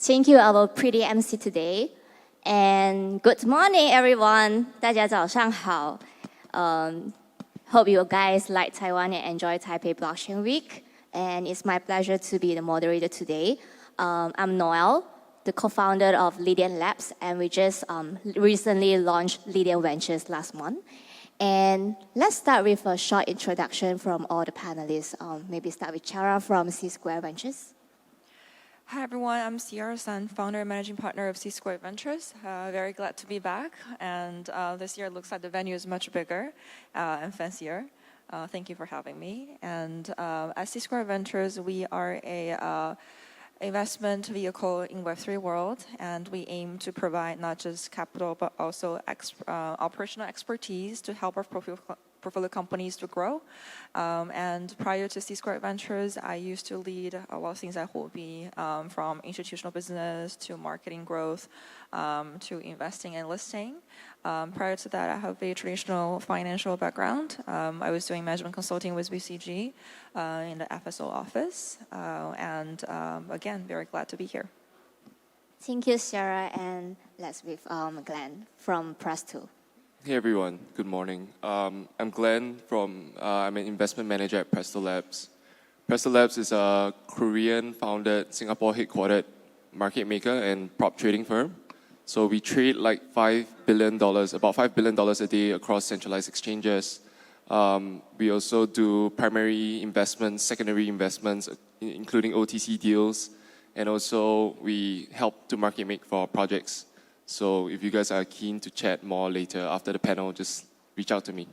Thank you, our pretty MC today. And good morning, everyone. 大家早上好. Hope you guys like Taiwan and enjoy Taipei Blockchain Week. And it's my pleasure to be the moderator today. I'm Noelle, the co-founder of Lydian Labs, and we just recently launched Lydian Ventures last month. And let's start with a short introduction from all the panelists. Maybe start with Ciara from C Square Ventures. Hi everyone, I'm Ciara, founder and managing partner of C Square Ventures. Very glad to be back, and this year it looks like the venue is much bigger and fancier. Thank you for having me. And at C Square Ventures, we are a investment vehicle in Web3 world, and we aim to provide not just capital but also operational expertise to help our portfolio companies to grow. And prior to C Square Ventures, I used to lead a lot of things at Huobi, from institutional business to marketing growth to investing and listing. Prior to that, I have a traditional financial background. I was doing management consulting with BCG in the FSO office. And again, very glad to be here. Thank you, Ciara. And let's with Glen from Presto. Hey everyone, good morning. I'm Glen I'm an investment manager at Presto Labs. Presto Labs is a Korean-founded, Singapore-headquartered market maker and prop trading firm. So we trade like $5 billion, about $5 billion a day across centralized exchanges. We also do primary investments, secondary investments, including OTC deals. And also we help to market make for our projects. So if you guys are keen to chat more later after the panel, just reach out to me.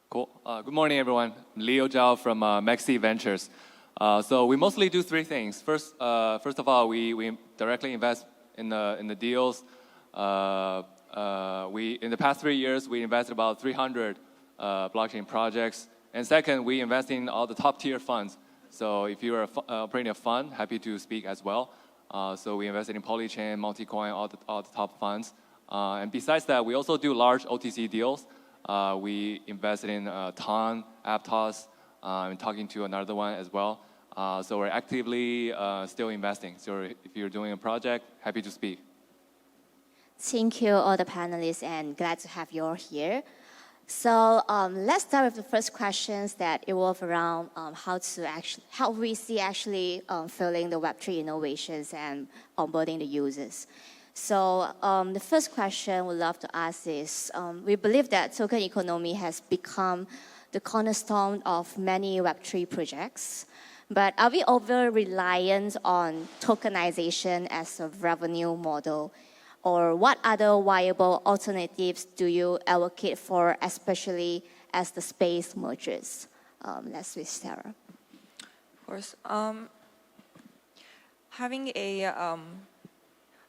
Cool. Good morning, everyone. I'm Zhao from MEXC Ventures. So we mostly do three things. First of all, we directly invest in the deals. In the past 3 years, we invested about 300 blockchain projects. And second, we invest in all the top tier funds. So if you are operating a fund, happy to speak as well. So we invested in Polychain, Multicoin, all the top funds. And besides that, we also do large OTC deals. We invested in TON, Aptos, and talking to another one as well. So we're actively still investing. So if you're doing a project, happy to speak. Thank you, all the panelists, and glad to have you all here. So let's start with the first questions that evolve around how we see filling the Web3 innovations and onboarding the users. So the first question we'd love to ask is, we believe that token economy has become the cornerstone of many Web3 projects. But are we over-reliant on tokenization as a revenue model? Or what other viable alternatives do you allocate for, especially as the space merges? Let's with Ciara. Of course. Having a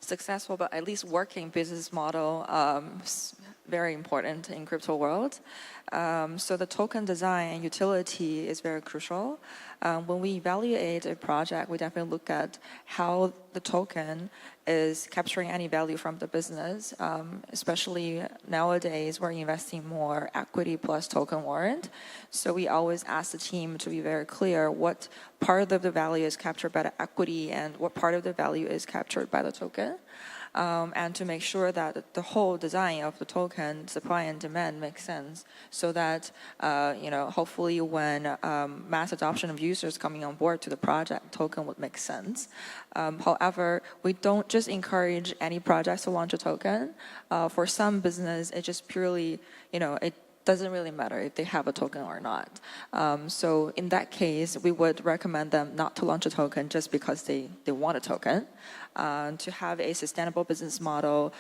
successful but at least working business model is very important in crypto world. So the token design and utility is very crucial. When we evaluate a project, we definitely look at how the token is capturing any value from the business. Especially nowadays, we're investing more equity plus token warrant. So we always ask the team to be very clear what part of the value is captured by the equity and what part of the value is captured by the token. And to make sure that the whole design of the token, supply and demand, makes sense, so that hopefully when mass adoption of users coming on board to the project, token would make sense. However, we don't just encourage any projects to launch a token. For some business, it just purely, it doesn't really matter if they have a token or not. So in that case, we would recommend them not to launch a token just because they want a token. To have a sustainable business model,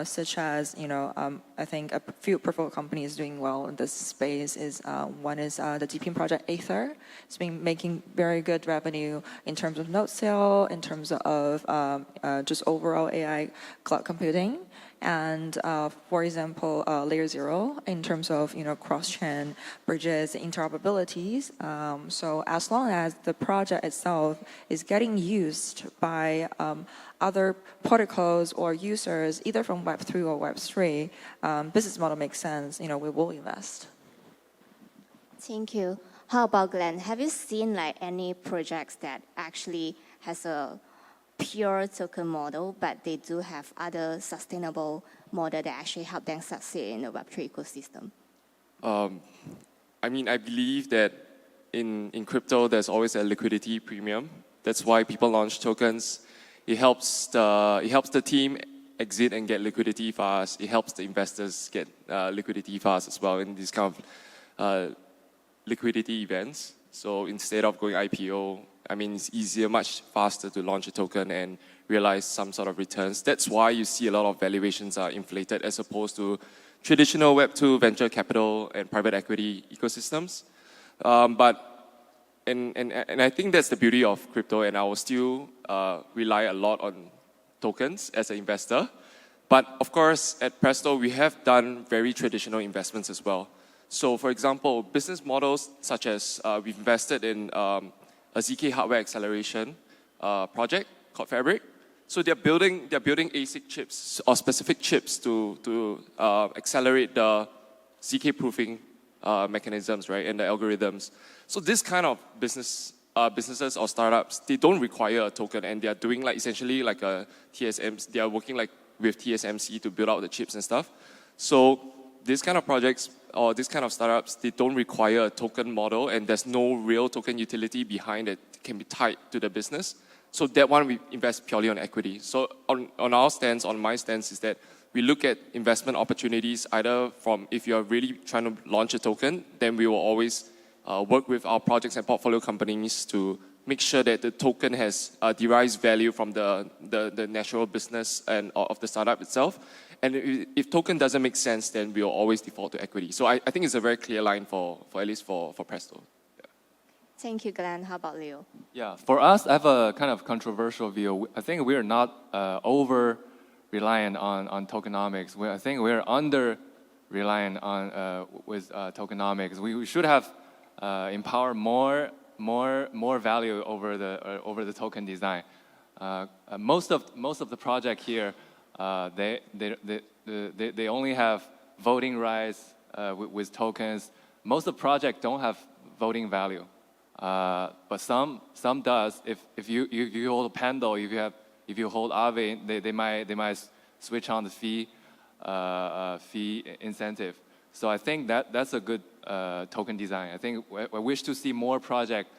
such as, I think a few portfolio companies doing well in this space is, one is the DeepIn project Aether. It's been making very good revenue in terms of node sale, in terms of just overall AI cloud computing. And for example, Layer 0 in terms of cross-chain bridges, interoperabilities. So as long as the project itself is getting used by other protocols or users, either from Web2 or Web3, business model makes sense. We will invest. Thank you. How about Glen? Have you seen any projects that actually has a pure token model, but they do have other sustainable model that actually help them succeed in the Web3 ecosystem? I mean, I believe that in crypto, there's always a liquidity premium. That's why people launch tokens. It helps the team exit and get liquidity fast. It helps the investors get liquidity fast as well in these kind of liquidity events. So instead of going IPO, I mean, it's easier, much faster to launch a token and realize some sort of returns. That's why you see a lot of valuations are inflated as opposed to traditional Web2 venture capital and private equity ecosystems. And I think that's the beauty of crypto, and I will still rely a lot on tokens as an investor. But of course, at Presto, we have done very traditional investments as well. So for example, business models such as we've invested in a ZK hardware acceleration project called Fabric. So they're building ASIC chips or specific chips to accelerate the ZK proofing mechanisms, right, and the algorithms. So this kind of businesses or startups, they don't require a token, and they are doing like essentially like a TSMC. They are working like with TSMC to build out the chips and stuff. So these kind of projects or these kind of startups, they don't require a token model, and there's no real token utility behind it can be tied to the business. So that one we invest purely on equity. So on our stance, on my stance, is that we look at investment opportunities either from if you're really trying to launch a token, then we will always work with our projects and portfolio companies to make sure that the token has derives value from the natural business and of the startup itself. And if token doesn't make sense, then we'll always default to equity. So I think it's a very clear line for at least for Presto. Yeah. Thank you, Glen. How about Leo? Yeah, for us, I have a kind of controversial view. I think we are not over reliant on tokenomics. I think we're under reliant on with tokenomics. We should have empower more value over the token design. Most of the project here, they only have voting rights with tokens. Most of the project don't have voting value, but some does. If you hold a Pendle, if you hold Aave, they might switch on the fee incentive. So I think that's a good token design. I think I wish to see more projects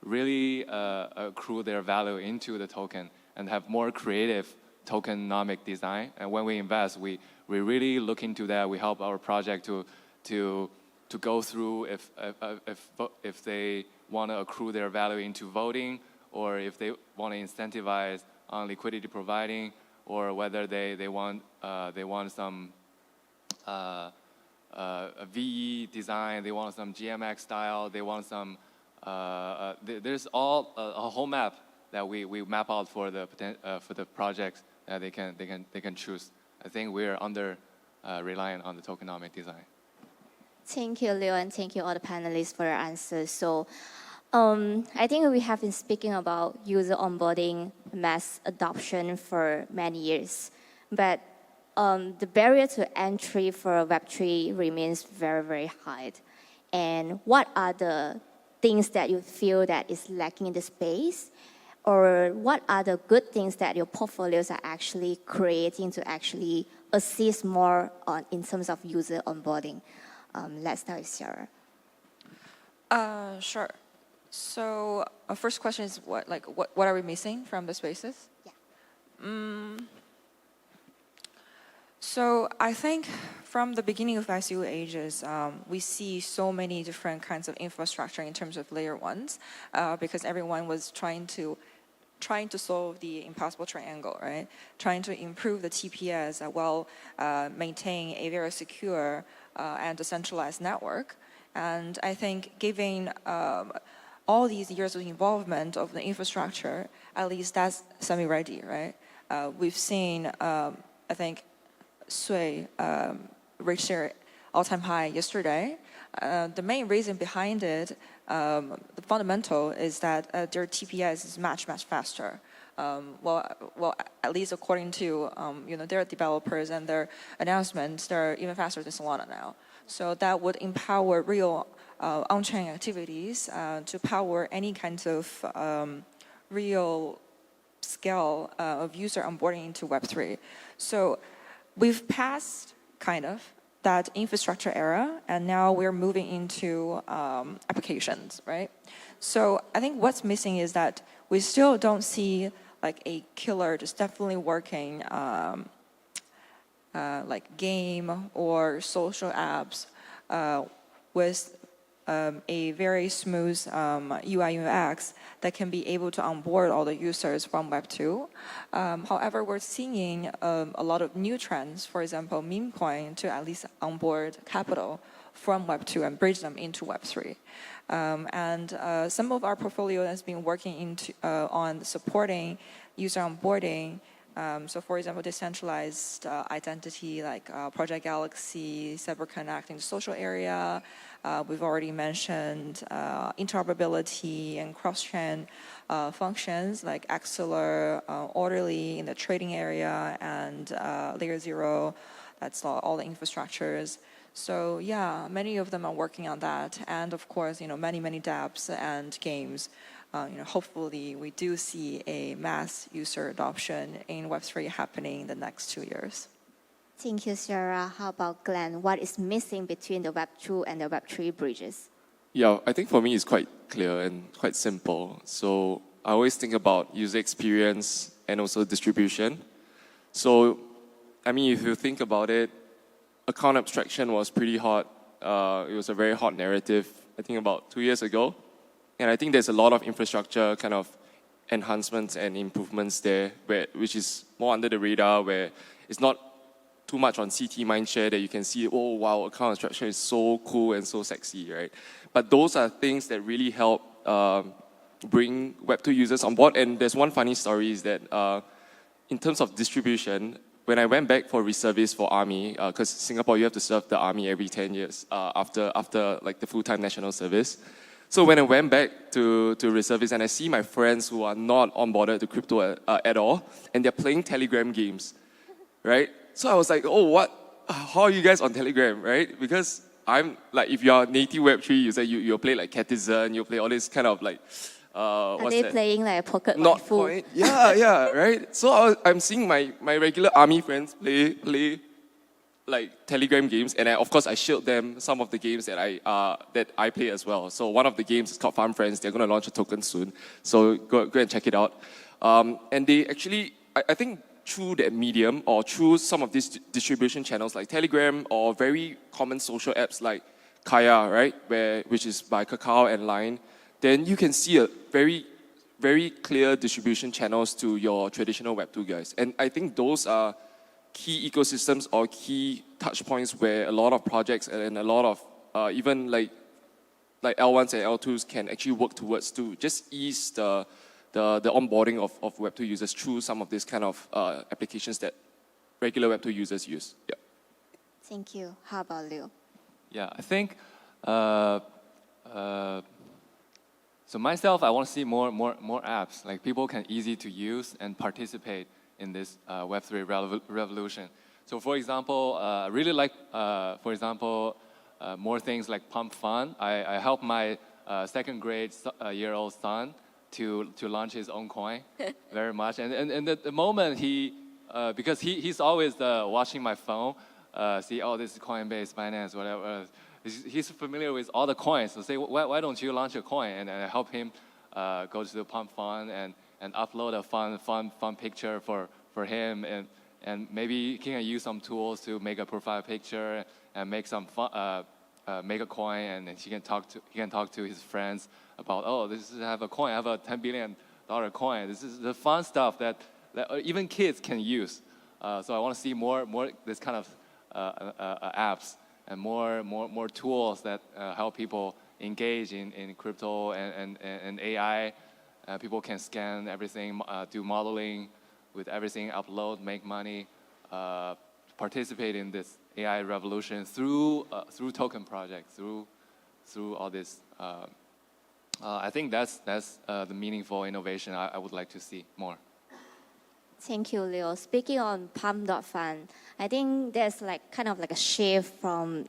really accrue their value into the token and have more creative tokenomic design. And when we invest, we really look into that. We help our project to go through if they want to accrue their value into voting, or if they want to incentivize on liquidity providing, or whether they want some a VE design, they want some GMX style, they want some. There's all a whole map that we map out for the projects that they can choose. I think we're under reliant on the tokenomic design. Thank you, Leo, and thank you all the panelists for your answers. So I think we have been speaking about user onboarding, mass adoption for many years, but the barrier to entry for Web3 remains very, very high. And what are the things that you feel that is lacking in the space? Or what are the good things that your portfolios are actually creating to actually assist more in terms of user onboarding? Let's start with Ciara. Sure. So first question is what are we missing from the spaces? Yeah. So I think from the beginning of ICO ages, we see so many different kinds of infrastructure in terms of layer ones, because everyone was trying to solve the impossible triangle, right? Trying to improve the TPS while maintaining a very secure and decentralized network. And I think given all these years of involvement of the infrastructure, at least that's semi-ready, right? We've seen, I think, Sui reached their all-time high yesterday. The main reason behind it, the fundamental, is that their TPS is much faster. Well, at least according to their developers and their announcements, they're even faster than Solana now. So that would empower real on-chain activities to power any kinds of real scale of user onboarding into Web3. So we've passed kind of that infrastructure era, and now we're moving into applications, right? So I think what's missing is that we still don't see like a killer, just definitely working like game or social apps with a very smooth UI UX that can be able to onboard all the users from Web2. However, we're seeing a lot of new trends, for example, meme coin to at least onboard capital from Web2 and bridge them into Web3. And some of our portfolio has been working on supporting user onboarding. So for example, decentralized identity like Project Galaxy, CyberConnect in the social area. We've already mentioned interoperability and cross-chain functions like Axeler, Orderly in the trading area, and Layer 0, that's all the infrastructures. So yeah, many of them are working on that. And of course, many dApps and games. Hopefully we do see a mass user adoption in Web3 happening in the next 2 years. Thank you, Ciara. How about Glen? What is missing between the Web2 and the Web3 bridges? Yeah, I think for me it's quite clear and quite simple. So I always think about user experience and also distribution. So, I mean, if you think about it, account abstraction was pretty hot. It was a very hot narrative, I think about 2 years ago. And I think there's a lot of infrastructure kind of enhancements and improvements there, which is more under the radar, where it's not too much on CT mindshare that you can see, oh wow, account abstraction is so cool and so sexy, right? But those are things that really help bring Web2 users on board. And there's one funny story is that in terms of distribution, when I went back for reservice for Army, because Singapore, you have to serve the Army every 10 years after like the full-time national service. So when I went back to reservice and I see my friends who are not onboarded to crypto at all, and they're playing Telegram games, right? So I was like, oh, what? How are you guys on Telegram, right? Because I'm like, if you're a native Web3 user, you'll play like Catizen, you'll play all this kind of like, Are they playing like a pocket not waifu? point. Yeah, right? So I'm seeing my regular Army friends play like Telegram games, and of course I showed them some of the games that I play as well. So one of the games is called Farm Friends. They're going to launch a token soon, so go and check it out. And they actually, I think through that medium or through some of these distribution channels like Telegram or very common social apps like Kaya, right, which is by Kakao and Line, then you can see a very, very clear distribution channels to your traditional Web2 guys. And I think those are key ecosystems or key touch points where a lot of projects and a lot of even like L1s and L2s can actually work towards to just ease the onboarding of Web2 users through some of these kind of applications that regular Web2 users use. Yeah. Thank you. How about Liu? Yeah, I think, so myself, I want to see more apps, like people can easy to use and participate in this Web3 revolution. So for example, I really like, for example, more things like Pump Fun. I helped my second grade year-old son to launch his own coin very much. And the moment because he's always watching my phone, see, oh, this is Coinbase, Binance, whatever. He's familiar with all the coins. So say, why don't you launch a coin? And I help him go to the Pump Fun and upload a fun picture for him. And maybe he can use some tools to make a profile picture and make some make a coin, and he can talk to his friends about, oh, I have a coin, I have a $10 billion coin. This is the fun stuff that even kids can use. So I want to see more this kind of apps and more tools that help people engage in crypto and AI. People can scan everything, do modeling with everything, upload, make money, participate in this AI revolution through token projects, through all this. I think that's the meaningful innovation I would like to see more. Thank you, Leo. Speaking on Pump.Fun, I think there's like kind of like a shift from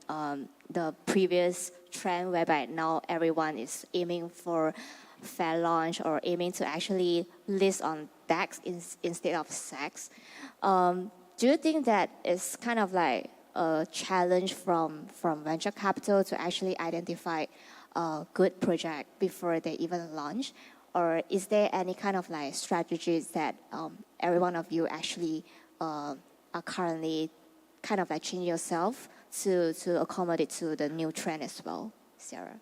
the previous trend whereby now everyone is aiming for fair launch or aiming to actually list on DEX instead of SEX. Do you think that it's kind of like a challenge from venture capital to actually identify a good project before they even launch? Or is there any kind of like strategies that every one of you actually are currently kind of like changing yourself to accommodate to the new trend as well? Ciara?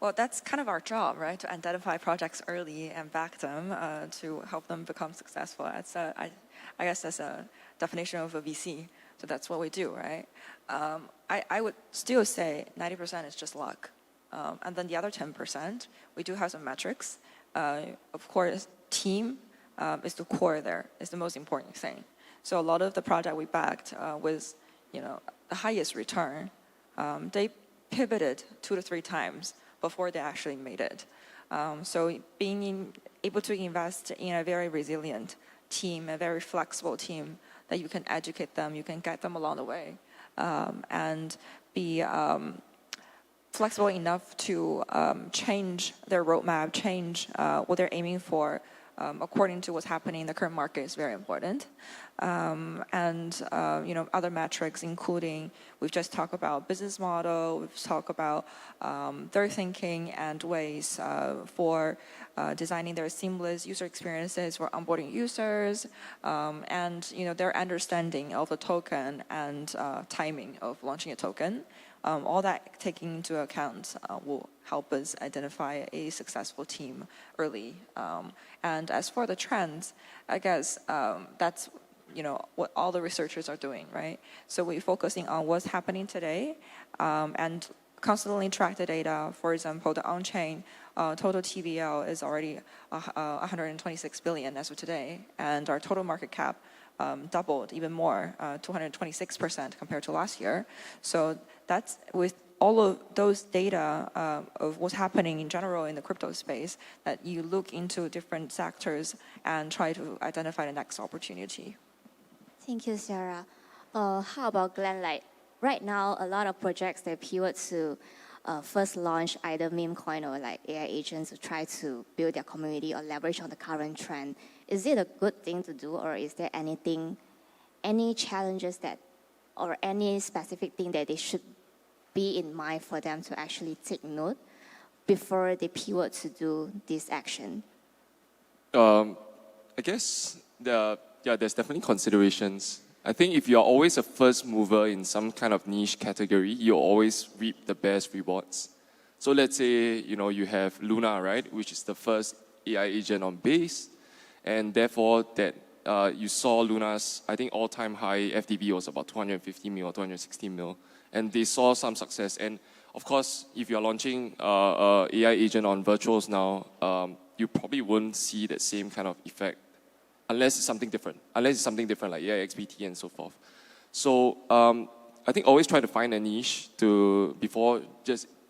Well, that's kind of our job, right? To identify projects early and back them to help them become successful. I guess that's a definition of a VC. So that's what we do, right? I would still say 90% is just luck. And then the other 10%, we do have some metrics. Of course, team is the core there, is the most important thing. So a lot of the project we backed with, the highest return, they pivoted 2 to 3 times before they actually made it. So being able to invest in a very resilient team, a very flexible team that you can educate them, you can guide them along the way, and be flexible enough to change their roadmap, change what they're aiming for according to what's happening in the current market is very important. And other metrics, including we've just talked about business model, we've talked about their thinking and ways for designing their seamless user experiences for onboarding users, and their understanding of the token and timing of launching a token. All that taking into account will help us identify a successful team early. And as for the trends, I guess that's what all the researchers are doing, right? So we're focusing on what's happening today and constantly track the data. For example, the on-chain total TVL is already 126 billion as of today, and our total market cap doubled even more, 226% compared to last year. So that's with all of those data of what's happening in general in the crypto space, that you look into different sectors and try to identify the next opportunity. Thank you, Ciara. How about Glen? Like right now, a lot of projects they pivot to first launch either meme coin or like AI agents to try to build their community or leverage on the current trend. Is it a good thing to do, or is there any challenges that, or any specific thing that they should be in mind for them to actually take note before they pivot to do this action? I guess there's definitely considerations. I think if you're always a first mover in some kind of niche category, you always reap the best rewards. So let's say, you have Luna, right, which is the first AI agent on Base, and therefore that you saw Luna's, I think, all-time high FDV was about 250 mil or 260 mil, and they saw some success. And of course, if you're launching AI agent on virtuals now, you probably won't see that same kind of effect unless it's something different like XBT and so forth. So I think always try to find a niche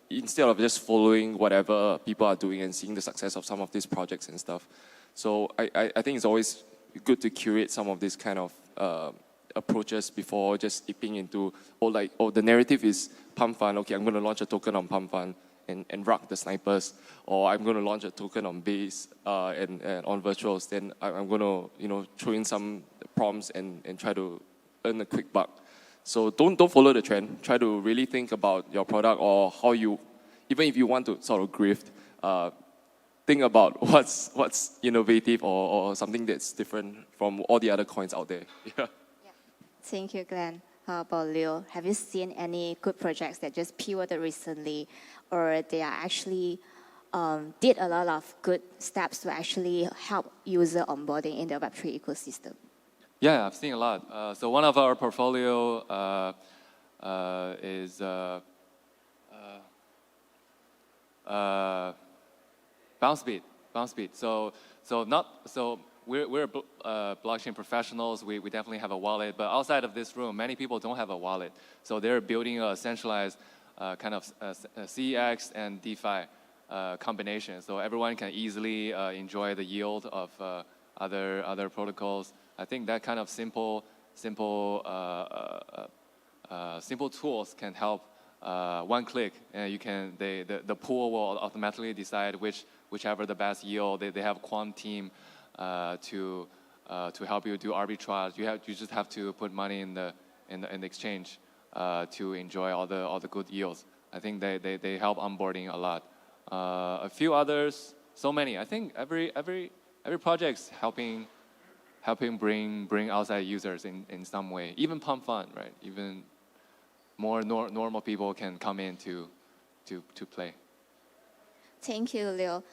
instead of just following whatever people are doing and seeing the success of some of these projects and stuff. So I think it's always good to curate some of these kind of approaches before just dipping into, the narrative is Pump Fund, okay, I'm going to launch a token on Pump Fund and rock the snipers, or I'm going to launch a token on Base and on virtuals, then I'm going to throw in some prompts and try to earn a quick buck. So don't follow the trend. Try to really think about your product, or how you, even if you want to sort of grift, think about what's innovative or something that's different from all the other coins out there. Yeah. Thank you, Glen. How about Leo? Have you seen any good projects that just pivoted recently, or they are actually did a lot of good steps to actually help user onboarding in the Web3 ecosystem? Yeah, I've seen a lot. So one of our portfolio is Bounce Beat. So we're blockchain professionals. We definitely have a wallet, but outside of this room, many people don't have a wallet. So they're building a centralized kind of CX and DeFi combination. So everyone can easily enjoy the yield of other protocols. I think that kind of simple tools can help one click, and the pool will automatically decide whichever the best yield. They have a quant team to help you do arbitrage. You just have to put money in the exchange to enjoy all the good yields. I think they help onboarding a lot. A few others, so many. I think every project's helping bring outside users in some way. Even Pump Fund, right? Even more normal people can come in to play. Thank you, Leo.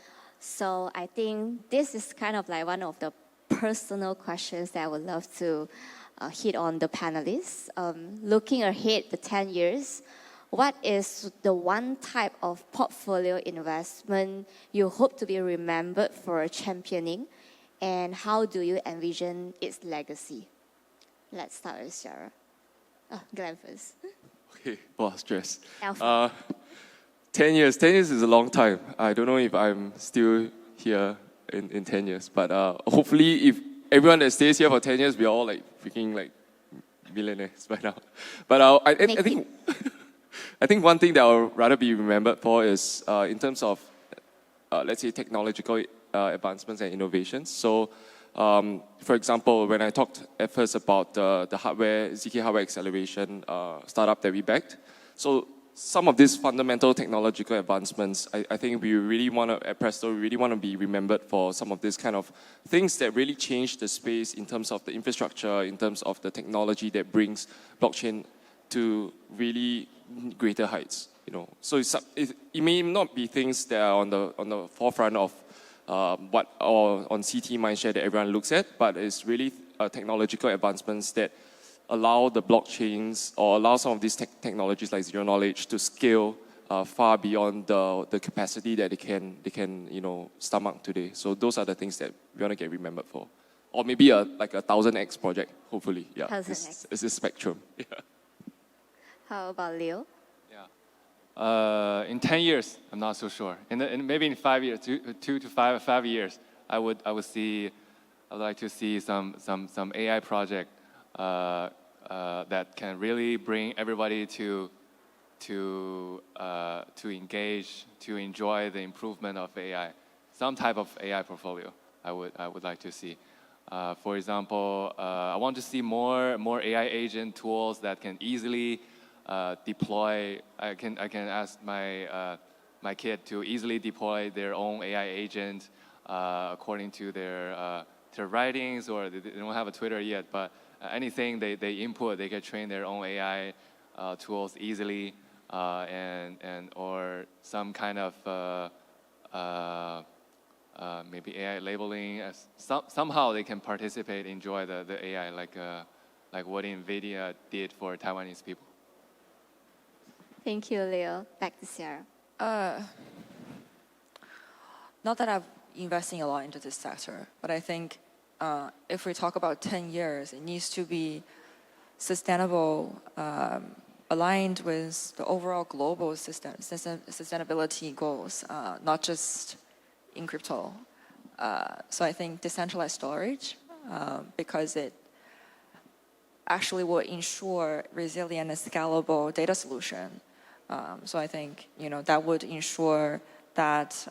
So I think this is kind of like one of the personal questions that I would love to hit on the panelists. Looking ahead the 10 years, what is the one type of portfolio investment you hope to be remembered for championing, and how do you envision its legacy? Let's start with Ciara. Oh, Glen first. Okay, stress. Alpha. 10 years. 10 years is a long time. I don't know if I'm still here in 10 years, but hopefully if everyone that stays here for 10 years, we're all like freaking like millionaires by now. But I think I think one thing that I'll rather be remembered for is in terms of let's say technological advancements and innovations. So for example, when I talked at first about the hardware, ZK Hardware Acceleration startup that we backed, so some of these fundamental technological advancements, I think we really want to, at Presto, we really want to be remembered for some of these kind of things that really change the space in terms of the infrastructure, in terms of the technology that brings blockchain to really greater heights. So it may not be things that are on the forefront of what or on CT mindshare that everyone looks at, but it's really technological advancements that allow the blockchains or allow some of these technologies like zero knowledge to scale far beyond the capacity that they can stomach today. So those are the things that we want to get remembered for, or maybe like a 1000x project. Hopefully, yeah. 1000x. It's a spectrum. Yeah. How about Leo? Yeah. In 10 years, I'm not so sure. Maybe in 5 years, 2 to 5 years, I would like to see some AI project that can really bring everybody to engage, to enjoy the improvement of AI. Some type of AI portfolio I would like to see. For example, I want to see more AI agent tools that can easily deploy. I can ask my kid to easily deploy their own AI agent according to their writings, or they don't have a Twitter yet, but anything they input, they can train their own AI tools easily, and or some kind of maybe AI labeling. Somehow they can participate, enjoy the AI, like what NVIDIA did for Taiwanese people. Thank you, Leo. Back to Ciara. Not that I'm investing a lot into this sector, but I think if we talk about 10 years, it needs to be sustainable, aligned with the overall global sustainability goals, not just in crypto. So I think decentralized storage, because it actually will ensure resilient and scalable data solution. So I think that would ensure that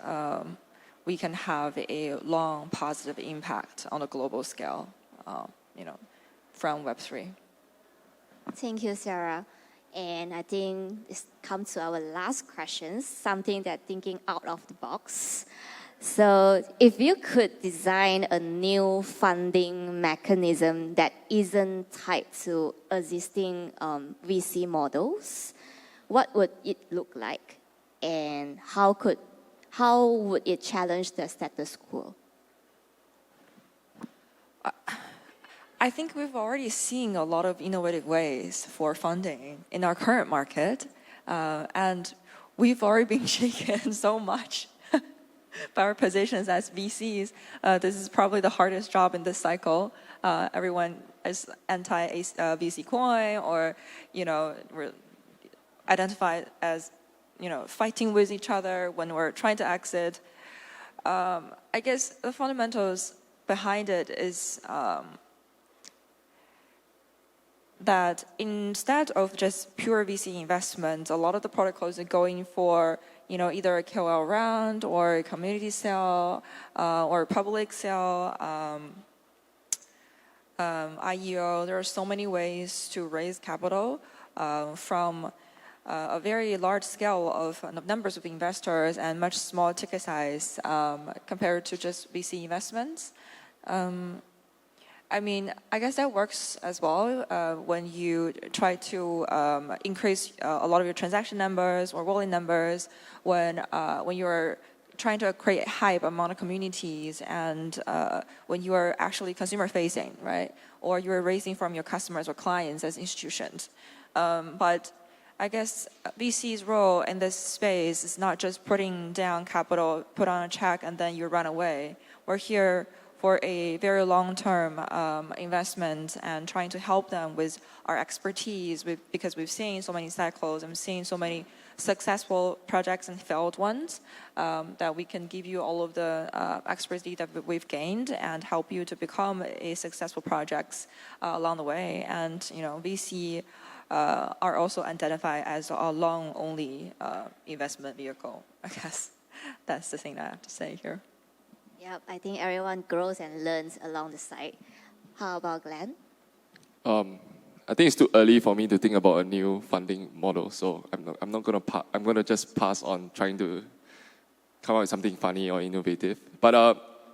we can have a long positive impact on a global scale, from Web3. Thank you, Ciara. And I think it's come to our last question, something that thinking out of the box. So if you could design a new funding mechanism that isn't tied to existing VC models, what would it look like? And how would it challenge the status quo? I think we've already seen a lot of innovative ways for funding in our current market, and we've already been shaken so much by our positions as VCs. This is probably the hardest job in this cycle. Everyone is anti-VC coin, or we're identified as fighting with each other when we're trying to exit. I guess the fundamentals behind it is that instead of just pure VC investment, a lot of the protocols are going for either a KOL round or a community sale or a public sale, IEO. There are so many ways to raise capital from a very large scale of numbers of investors and much small ticket size compared to just VC investments. I mean, I guess that works as well when you try to increase a lot of your transaction numbers or wallet numbers when you're trying to create hype among the communities and when you are actually consumer facing, right? Or you're raising from your customers or clients as institutions. But I guess VC's role in this space is not just putting down capital, put on a check, and then you run away. We're here for a very long-term investment and trying to help them with our expertise because we've seen so many cycles and seen so many successful projects and failed ones that we can give you all of the expertise that we've gained and help you to become a successful projects along the way. And VC are also identified as a long-only investment vehicle. I guess that's the thing that I have to say here. Yep, I think everyone grows and learns along the side. How about Glen? I think it's too early for me to think about a new funding model, so I'm not gonna just pass on trying to come up with something funny or innovative. But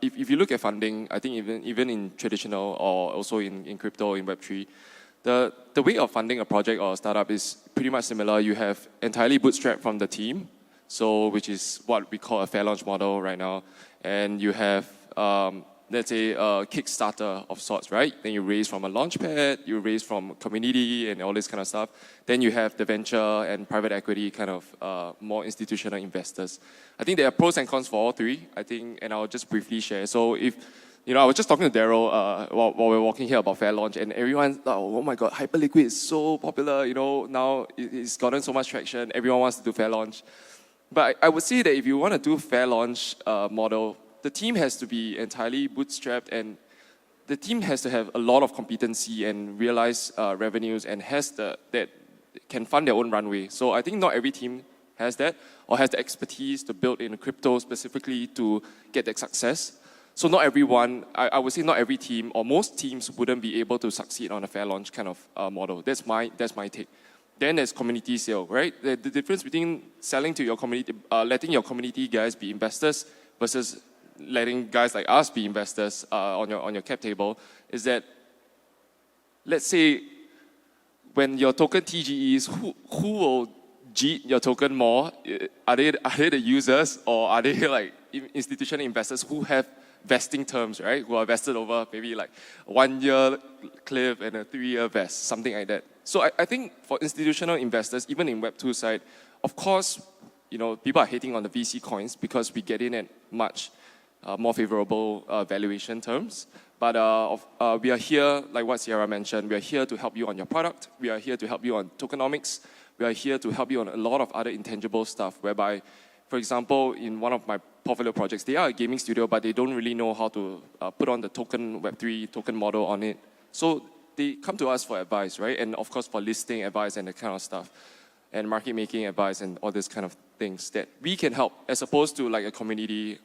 if you look at funding, I think even in traditional or also in crypto, in Web3, the way of funding a project or a startup is pretty much similar. You have entirely bootstrapped from the team, so which is what we call a fair launch model right now, and you have let's say a Kickstarter of sorts, right? Then you raise from a launchpad, you raise from community and all this kind of stuff. Then you have the venture and private equity kind of more institutional investors. I think there are pros and cons for all three, I think, and I'll just briefly share. So if, I was just talking to Daryl while we were walking here about fair launch, and everyone's like, oh my God, Hyperliquid is so popular, now it's gotten so much traction, everyone wants to do fair launch. But I would say that if you want to do fair launch model, the team has to be entirely bootstrapped, and the team has to have a lot of competency and realize revenues and that can fund their own runway. So I think not every team has that or has the expertise to build in crypto specifically to get that success. So not everyone, I would say not every team or most teams wouldn't be able to succeed on a fair launch kind of model. That's my take. Then there's community sale, right? The difference between selling to your community, letting your community guys be investors versus letting guys like us be investors on your cap table is that, let's say, when your token TGEs, who will G your token more? Are they the users, or are they like institutional investors who have vesting terms, right? Who are vested over maybe like 1 year cliff and a 3-year vest, something like that. So I think for institutional investors, even in Web2 side, of course, people are hating on the VC coins because we get in at much more favorable valuation terms. But we are here, like what Ciara mentioned, we are here to help you on your product. We are here to help you on tokenomics. We are here to help you on a lot of other intangible stuff, whereby, for example, in one of my portfolio projects, they are a gaming studio, but they don't really know how to put on the token Web3 token model on it. So they come to us for advice, right? And of course for listing advice and that kind of stuff, and market making advice and all this kind of things that we can help, as opposed to like a community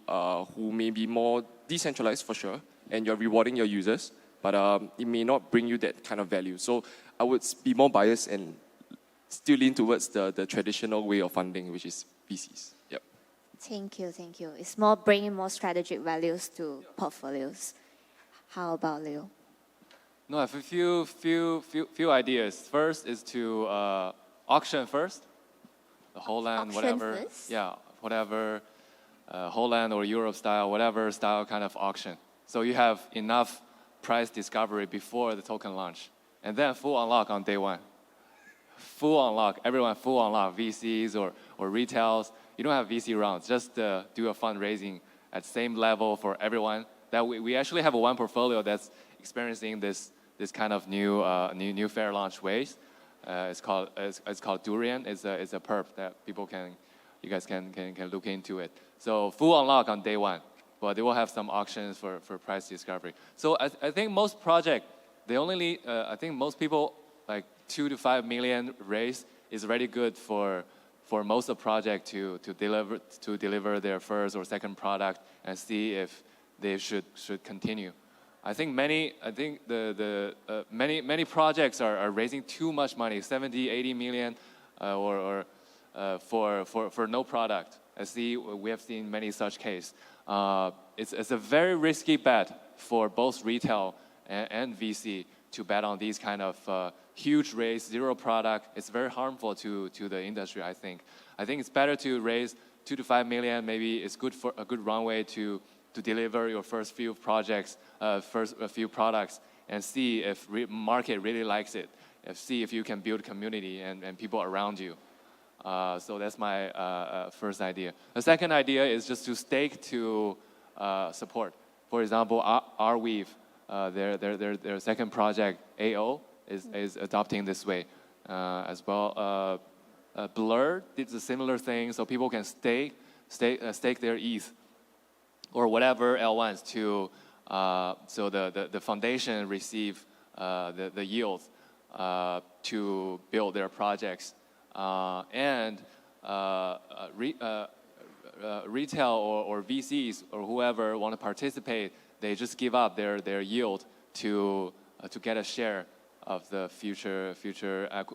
who may be more decentralized for sure, and you're rewarding your users, but it may not bring you that kind of value. So I would be more biased and still lean towards the traditional way of funding, which is VCs. Yep. Thank you. It's more bringing more strategic values to portfolios. How about Leo? No, I have a few ideas. First is to auction first, the whole land, Auction whatever. first? Yeah, whatever, whole land or Europe style, whatever style kind of auction. So you have enough price discovery before the token launch, and then full unlock on day one. Full unlock, everyone full unlock, VCs or retails. You don't have VC rounds, just do a fundraising at same level for everyone. That we actually have one portfolio that's experiencing this kind of new fair launch ways. It's called Durian. It's a perp that you guys can look into it. So full unlock on day one, but they will have some auctions for price discovery. So I think most project, they only need, I think most people like 2 to 5 million raise is really good for most of the project to deliver their first or second product and see if they should continue. I think many projects are raising too much money, 70, 80 million, for no product. We have seen many such cases. It's a very risky bet for both retail and VC to bet on these kind of huge raise, zero product. It's very harmful to the industry, I think. I think it's better to raise 2 to 5 million. Maybe it's good for a good runway to deliver your first few projects, a few products, and see if market really likes it. See if you can build community and people around you. So that's my first idea. The second idea is just to stake to support. For example, Arweave, their second project, AO, is adopting this way as well. Blur did a similar thing, so people can stake their ETH or whatever L1s to so the foundation receive the yield to build their projects. And retail or VCs or whoever want to participate, they just give up their yield to get a share of the future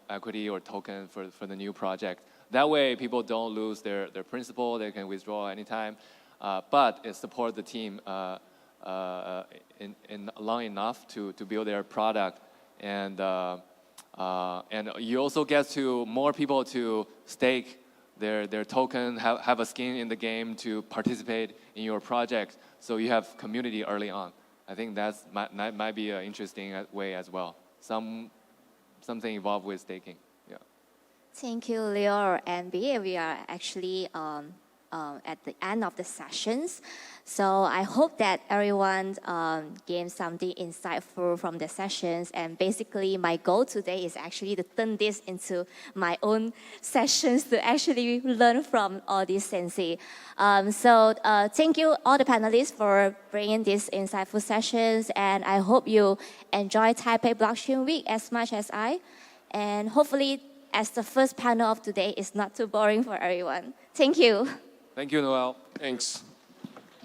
equity or token for the new project. That way, people don't lose their principal. They can withdraw anytime, but it supports the team in long enough to build their product, and you also get to more people to stake their token, have a skin in the game to participate in your project. So you have community early on. I think that might be an interesting way as well. Something involved with staking. Yeah. Thank you, Leo and B. We are actually at the end of the sessions. So I hope that everyone gained something insightful from the sessions. And basically, my goal today is actually to turn this into my own sessions to actually learn from all these sensei. So thank you all the panelists for bringing these insightful sessions. And I hope you enjoy Taipei Blockchain Week as much as I. And hopefully, as the first panel of today, it's not too boring for everyone. Thank you. Thank you, Noelle. Thanks.